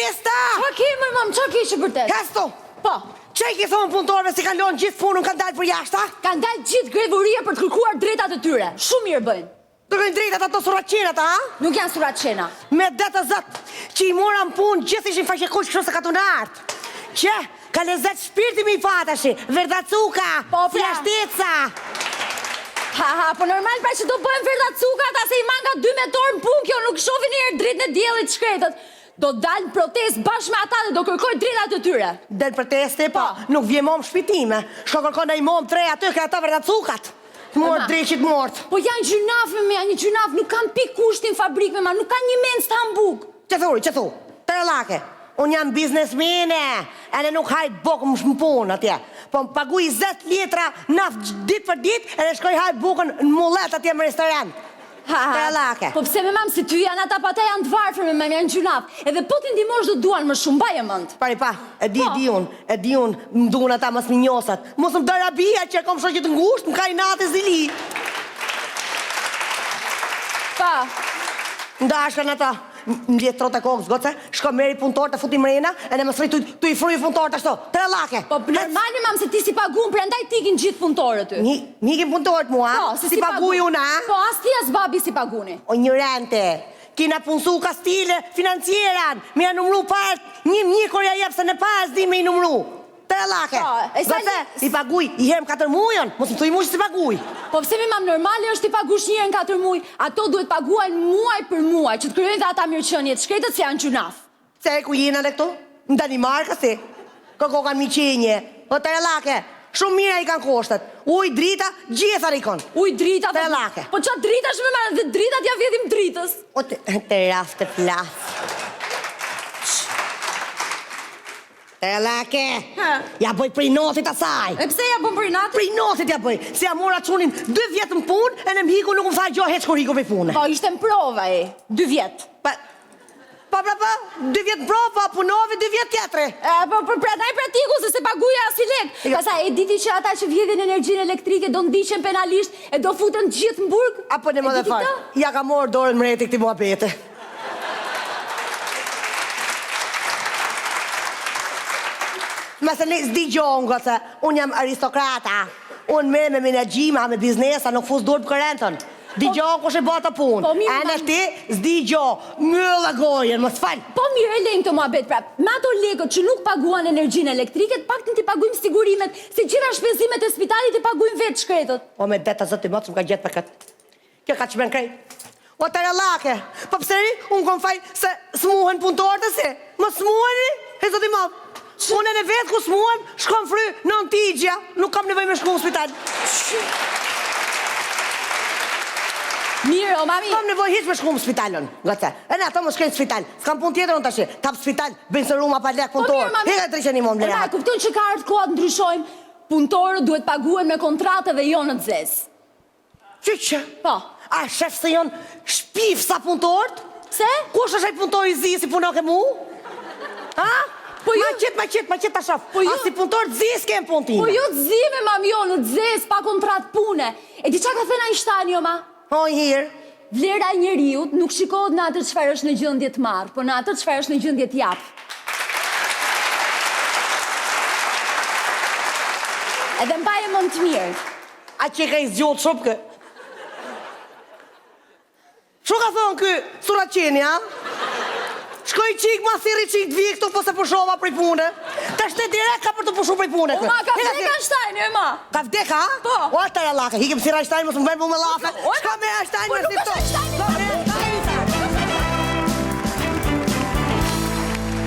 Modesta! Qa ke, mam, qa ke që vërtet? Hesto! Po. Që i ki thonë punëtorëve si kalon gjithë punën kanë dalë për jashta? Kanë dalë gjithë grevuria për të kërkuar drejtat e tyre. Shumë mirë bëjnë. Të kërën drejtat ato suraqenat, a? Nuk janë suraqena. Me detë zëtë, që i moran punë gjithë ishin faqekush kështu se ka të nartë. Që, ka lezet shpirti mi fatashi, verdacuka, flashteca. Po normal pra që do bëjmë verdacuka ata se i manga 2 metorë në punë, kjo nuk shofi njerë dritë në djelit shkretët. Do dalë në protest bashkë me ata dhe do kërkoj drejtat të tyre. Del proteste, po, nuk vje mom shpitime. Shko kërkon në i mom 3 aty, ka ata verdacukat. Mort dreqit mort. Po janë gjynaf me me, janë një gjynaf, nuk kam pi kushtin fabrikë me ma, nuk kanë një menë stambuk. Që thu, të relake. Unë jam biznesmene, e në nuk hajt bukë më punë atje. Po më pagu 20 litra naft dit për dit, e në shkoj hajt bukën në mullet atje më restorant. Të relake. Po pse me mamë, si ty janë ata pa ta janë të varfër me me janë gjynaf. Edhe po t'indimosh do duan më shumë, baje mënd. Pari pa, e di unë, më duan ata mas minjosat. Mos më dëra bia që e kom shoqit ngusht, më ka i natë zili. Pa. Ndashkan ata. Më vjetë trot e kokës, goce, shko meri punëtor të futi mrena, e në më sëri tu i fruji punëtor të ashto, të relake. Po normali mam se ti si pagun, pre ndaj tikin gjithë punëtorët ty. Nikin punëtorët mua, si paguj una. Po, as ti as babi si paguni. O një rente, kina punësu kastile financieran, me janë numru part, një korja jep se në pas di me i numru. Të relake. Goce, i paguj, i herëm 4 mujon, mos më thuj mu që si paguj. Po pse mi mam normali është i pagush një herë në 4 muaj, ato duhet paguajnë muaj për muaj, që të kryojnë dhe ata mirëqënjet, shkretët se janë gjunaf. Se ku jena dhe këtu? Në Danimarka si? Këko kanë miqenje. Po të relake, shumë mira i kanë koshtet. Uj, drita, gjithar i konë. Uj, drita, të relake. Po qa drita shme marë, dhe drita t'ja vjetim dritës. O të raf të plasë. Të relake, ja bëj prej notit asaj. E pse ja bëm prej notit? Prej notit ja bëj, se ja mora qunin 2 vjetë në punë, e në mhiku nuk më tha gjo heq kur hiku për punë. Po, ishte në prova 2 vjetë. Pa, 2 vjetë në prova, punovi 2 vjetë tjetre. Po, pra daj pratiku, se se paguja as i lek. Pasa, e diti që ata që vjedhin energjinë elektrike do ndiqen penalisht, e do futen gjithë në burg? Apo në më dhe farë, ja ka morë dorën mreti këti mua bete. Mëse ne s'di gjohën, gëtë, unë jam aristokrata. Unë me menagjima, me biznesa, nuk fus dorë për kërentën. Di gjohën kush e bata punë. E në ti, s'di gjohë, mëllë gojen, më s'falë. Po mirë e lejnë të mua betë prapë. Me ato lekët që nuk paguan energjinë elektrike, pak të t'i pagujmë sigurimet, se gjitha shpenzimet e spitalit t'i pagujmë vetë shkretët. Po me deta zëtë i motë, më ka gjetë për këtë. Kjo ka që ben krejt. O të relake, po pësëri, unë kom faj se smuhen punëtorët e si. Më smuheni, he zëtë i motë. Unë e në vetë ku smuhen, shkon fry në antigja, nuk kam nevoj me shku në spital. Mirë, o mami. Kam nevoj hiq me shku në spitalën, gëtë. E në ato më shkejnë spital, s'kam pun tjetër unë të shi. Tap spital, bëjnë së ruma pa lek punëtorë. Hega të rishën i mom lera. Kuptun që ka ardhë kohët ndryshojmë, punëtorët duhet paguen me kontratë dhe jo në të zesë. Qyqë? Po. A shef se jonë shpif sa punëtorët? Se? Kush është aj punëtor i zi si puno ke mu? Ha? Ma qëtë ta shaf. A si punëtor të zis kem punë time. Po jo të zime, mam jo, në të zes, pa kontrat pune. E di qa ka thëna Einstein, jo, ma? O, hirë. Vlera e njeriut nuk shikohet në atër çfarë është në gjendje të marrë, po në atër çfarë është në gjendje të jap. Edhe mbaje më të mirë. A që ka i zgjotë shumë kë? Shu ka thonë kë surat qeni, ha? Shkoj qik ma thiri qik të viktu po se pushova prej pune. Ta shte direkt ka për të pushu prej pune. O ma, ka vdek Einstein, e ma? Ka vdek, ha? Po. O, të relake, hikim si Einstein, mos më bëjmë me lafe. Shka me